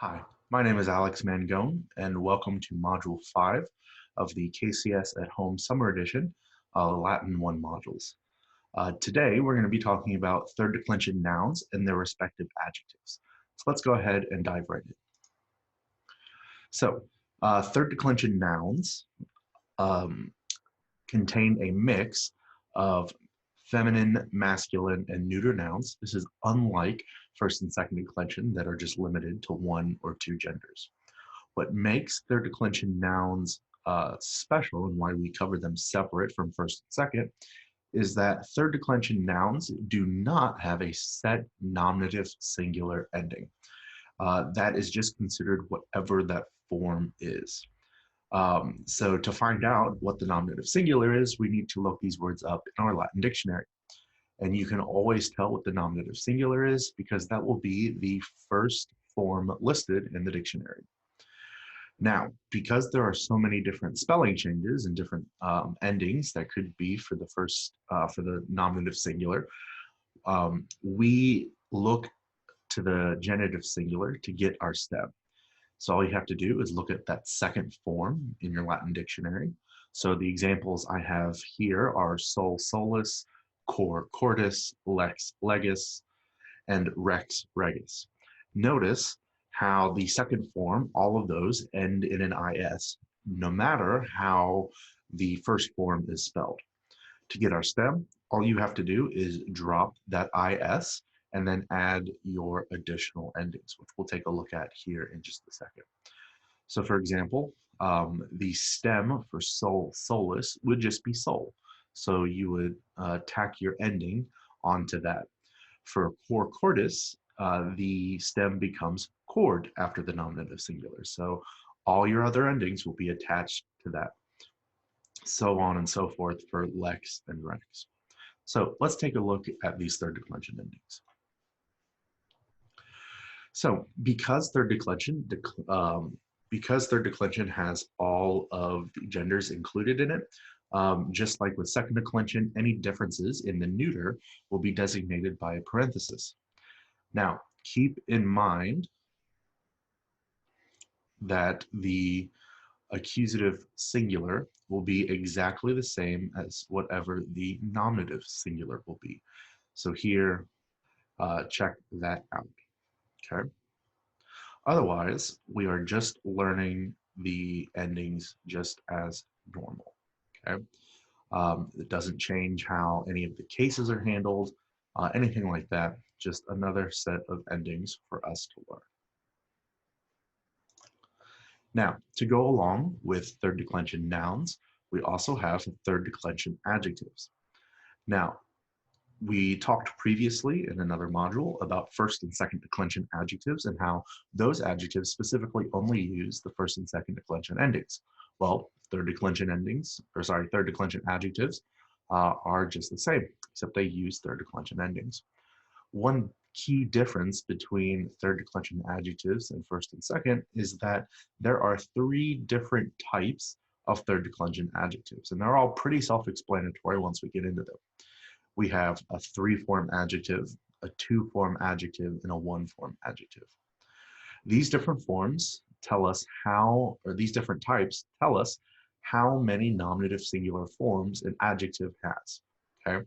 Hi, my name is Alex Mangone, and welcome to Module 5 of the KCS at Home Summer Edition, Latin 1 modules. Today, we're going to be talking about third declension nouns and their respective adjectives. So let's go ahead and dive right in. So, third declension nouns contain a mix of feminine, masculine, and neuter nouns. This is unlike first and second declension that are just limited to one or two genders. What makes third declension nouns special and why we cover them separate from first and second is that third declension nouns do not have a set nominative singular ending. That is just considered whatever that form is. So to find out what the nominative singular is, we need to look these words up in our Latin dictionary. And you can always tell what the nominative singular is because that will be the first form listed in the dictionary. Now, because there are so many different spelling changes and different endings that could be for the for the nominative singular, we look to the genitive singular to get our stem. So all you have to do is look at that second form in your Latin dictionary. So the examples I have here are sol, solus, cor, cordis, lex, legis, and rex, regis. Notice how the second form, all of those end in an IS, no matter how the first form is spelled. To get our stem, all you have to do is drop that IS and then add your additional endings, which we'll take a look at here in just a second. So for example, the stem for sol, solus would just be sol. So you would tack your ending onto that. For cor, cordis, the stem becomes cord after the nominative singular. So all your other endings will be attached to that. So on and so forth for lex and rex. So let's take a look at these third declension endings. So because third declension has all of the genders included in it, just like with second declension, any differences in the neuter will be designated by a parenthesis. Now, keep in mind that the accusative singular will be exactly the same as whatever the nominative singular will be. So here, check that out, okay? Otherwise, we are just learning the endings just as normal, okay? It doesn't change how any of the cases are handled, anything like that, just another set of endings for us to learn. Now, to go along with third declension nouns, we also have third declension adjectives. Now, we talked previously in another module about first and second declension adjectives and how those adjectives specifically only use the first and second declension endings. Well, third declension adjectives are just the same, except they use third declension endings. One key difference between third declension adjectives and first and second is that there are three different types of third declension adjectives, and they're all pretty self-explanatory once we get into them. We have a three-form adjective, a two-form adjective, and a one-form adjective. These different forms tell us how, or these different types tell us how many nominative singular forms an adjective has, okay?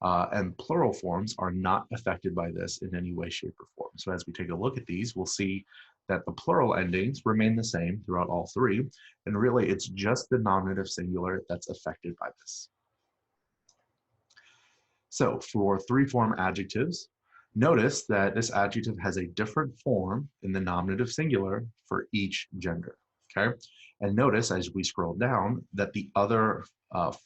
And plural forms are not affected by this in any way, shape, or form. So as we take a look at these, we'll see that the plural endings remain the same throughout all three, and really it's just the nominative singular that's affected by this. So for three-form adjectives, notice that this adjective has a different form in the nominative singular for each gender, okay? And notice as we scroll down that the other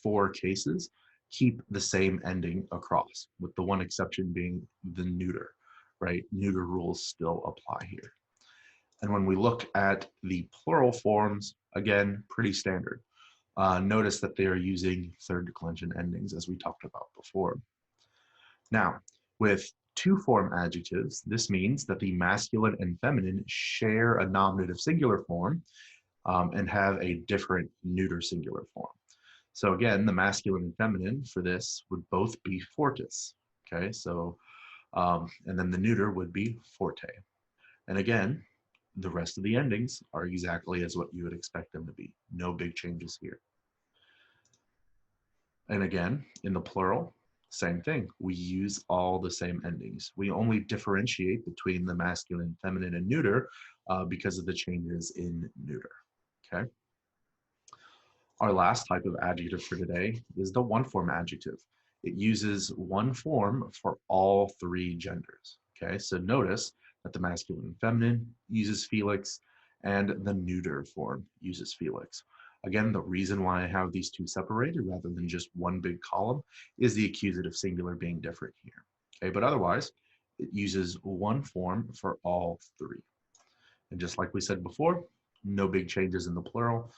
four cases keep the same ending across, with the one exception being the neuter, right? Neuter rules still apply here. And when we look at the plural forms, again, pretty standard. Notice that they are using third declension endings as we talked about before. Now, with two-form adjectives, this means that the masculine and feminine share a nominative singular form and have a different neuter singular form. So again, the masculine and feminine for this would both be fortis, okay? So, and then the neuter would be forte. And again, the rest of the endings are exactly as what you would expect them to be. No big changes here. And again, in the plural, same thing. We use all the same endings. We only differentiate between the masculine, feminine, and neuter because of the changes in neuter, okay? Our last type of adjective for today is the one-form adjective. It uses one form for all three genders, okay? So notice that the masculine and feminine uses Felix, and the neuter form uses Felix. Again, the reason why I have these two separated rather than just one big column is the accusative singular being different here, okay? But otherwise, it uses one form for all three. And just like we said before, no big changes in the plural.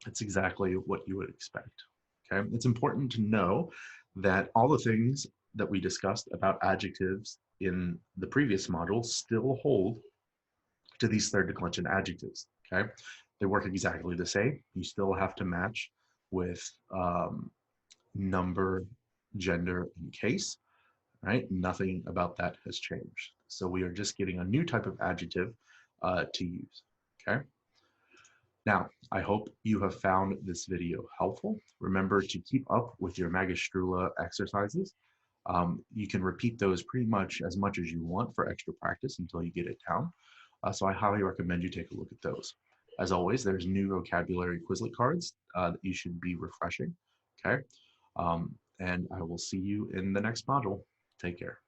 It's exactly what you would expect. Okay, it's important to know that all the things that we discussed about adjectives in the previous module still hold to these third declension adjectives. Okay, they work exactly the same. You still have to match with number, gender, and case. Right? Nothing about that has changed. So we are just getting a new type of adjective to use. Okay. Now, I hope you have found this video helpful. Remember to keep up with your Magistrula exercises. You can repeat those pretty much as you want for extra practice until you get it down. So I highly recommend you take a look at those. As always, there's new vocabulary Quizlet cards that you should be refreshing, okay? And I will see you in the next module. Take care.